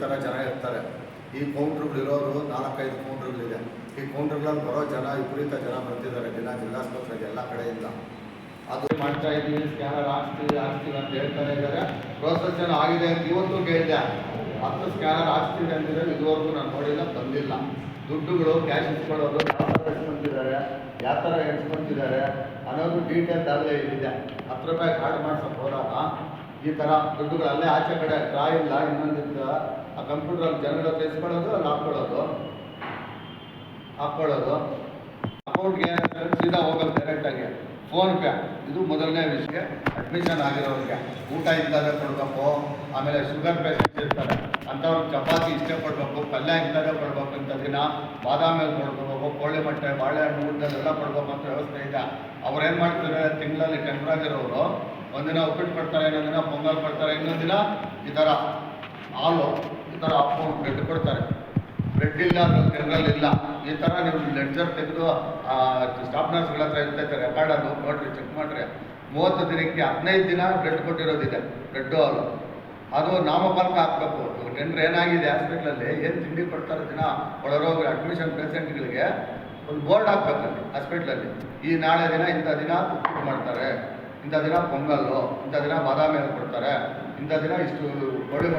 ಥರ ಜನ ಇರ್ತಾರೆ. ಈ ಕೌಂಟ್ರುಗಳಿರೋರು 4-5 ಕೌಂಟ್ರುಗಳಿದೆ. ಈ ಕೌಂಟ್ರುಗಳಲ್ಲಿ ಬರೋ ಜನ ವಿಪರೀತ ಜನ ಬರ್ತಿದ್ದಾರೆ ದಿನ ಜಿಲ್ಲಾಸ್ಪತ್ರೆಗೆ ಎಲ್ಲ ಕಡೆಯಿಂದ. ಅದು ಮಾಡ್ತಾ ಇದ್ದೀವಿ, ಸ್ಕ್ಯಾನರ್ ಹಾಕ್ಸ್ತೀವಿ ಅಂತ ಹೇಳ್ತಾರೆ ಇದ್ದಾರೆ. ಪ್ರೋಸೆಸ್ ಏನೋ ಆಗಿದೆ ಅಂತ ಇವತ್ತು ಕೇಳಿದೆ. 10 ಸ್ಕ್ಯಾನರ್ ಹಾಕ್ಸ್ತೀವಿ ಅಂತಿದ್ರೆ ಇದುವರೆಗೂ ನಾನು ನೋಡಿಲ್ಲ, ಬಂದಿಲ್ಲ. ದುಡ್ಡುಗಳು ಕ್ಯಾಶ್ ಇಸ್ಕೊಳ್ಳೋದು ಯಾವ ಥರ ಎಣಿಸ್ಕೊಂತಿದ್ದಾರೆ ಅನ್ನೋದು ಡೀಟೇಲ್ ದಾಖಲೆ ಇದೆ. 10 ರೂಪಾಯಿ ಕಾರ್ಡ್ ಮಾಡ್ಸೋಕೆ ಹೋದಾಗ ಈ ಥರ ದುಡ್ಡುಗಳು ಅಲ್ಲೇ ಆಚೆ ಕಡೆ ಡ್ರಾ ಇಲ್ಲ, ಇನ್ನೊಂದಿತ್ತು ಆ ಕಂಪ್ಯೂಟ್ರಲ್ಲಿ ಜನಗಳು ತೆಗೆಸ್ಕೊಳ್ಳೋದು, ಅಲ್ಲಿ ಹಾಕ್ಕೊಳ್ಳೋದು ಅಕೌಂಟ್ಗೆ ಸೀದಾ ಹೋಗೋದು ಡೈರೆಕ್ಟಾಗಿ. ಫೋನ್ಪೇ ಇದು ಮೊದಲನೇ ವಿಷಯ. ಅಡ್ಮಿಷನ್ ಆಗಿರೋರಿಗೆ ಊಟ ಇಂಥದ್ದೇ ಕೊಡಬೇಕು. ಆಮೇಲೆ ಶುಗರ್ ಪೇಷಂಟ್ಸ್ ಇರ್ತಾರೆ, ಅಂಥವ್ರಿಗೆ ಚಪಾತಿ ಇಷ್ಟೇ ಕೊಡಬೇಕು, ಪಲ್ಯ ಇಂಥದ್ದೇ ಕೊಡಬೇಕು, ಇಂಥ ದಿನ ಬಾದಾಮಿ ಕೊಡ್ಕೋಬೇಕು, ಕೋಳಿ ಮೊಟ್ಟೆ, ಬಾಳೆಹಣ್ಣು ಊಟದೆಲ್ಲ ಕೊಡಬೇಕು ಅಂತ ವ್ಯವಸ್ಥೆ ಇದೆ. ಅವ್ರೇನು ಮಾಡ್ತಾರೆ, ತಿಂಗಳಲ್ಲಿ ಟೆಂಪ್ರಾಗಿರೋರು ಒಂದಿನ ಉಪ್ಪಿಟ್ಟು ಕೊಡ್ತಾರೆ, ಇನ್ನೊಂದು ದಿನ ಪೊಂಗಲ್ ಕೊಡ್ತಾರೆ, ಇನ್ನೊಂದು ದಿನ ಈ ಥರ ಹಾಲು ಈ ಥರ ಹಾಕ್ಕೊಂಡು ಬ್ರೆಡ್ ಕೊಡ್ತಾರೆ. ಬ್ರೆಡ್ ಇಲ್ಲ ಅನ್ನೋದು ಜನರಲ್ಲಿ ಇಲ್ಲ. ಈ ಥರ ನೀವು ಲೆಡ್ಜರ್ ತೆಗೆದು ಸ್ಟಾಫ್ ನರ್ಸ್ಗಳ ಹತ್ರ ಇರ್ತೈತೆ, ರೆಕಾರ್ಡನ್ನು ನೋಡ್ರಿ, ಚೆಕ್ ಮಾಡಿರಿ. 30 ದಿನಕ್ಕೆ 15 ದಿನ ಬ್ರೆಡ್ ಕೊಟ್ಟಿರೋದಿದೆ, ಬ್ರೆಡ್ಡು ಹಾಲು. ಅದು ನಾಮಫಲಕ ಹಾಕಬೇಕು. ಜನರು ಏನಾಗಿದೆ ಹಾಸ್ಪಿಟ್ಲಲ್ಲಿ ಏನು ತಿಂಡಿ ಕೊಡ್ತಾರೆ ದಿನ ಒಳರೋಗಿ ಅಡ್ಮಿಷನ್ ಪೇಷೆಂಟ್ಗಳಿಗೆ ಒಂದು ಬೋರ್ಡ್ ಹಾಕ್ಬೇಕಲ್ಲಿ ಹಾಸ್ಪಿಟ್ಲಲ್ಲಿ. ಈ ನಾಳೆ ದಿನ ಇಂಥ ದಿನ ಉಪ್ಪಿಟ್ಟು ಮಾಡ್ತಾರೆ, ಇಂಥ ದಿನ ಪೊಂಗಲ್ಲು, ಇಂಥ ದಿನ ಬಾದಾಮಿ ಕೊಡ್ತಾರೆ, ಇಂಥ ದಿನ ಇಷ್ಟು ಕೋಳಿ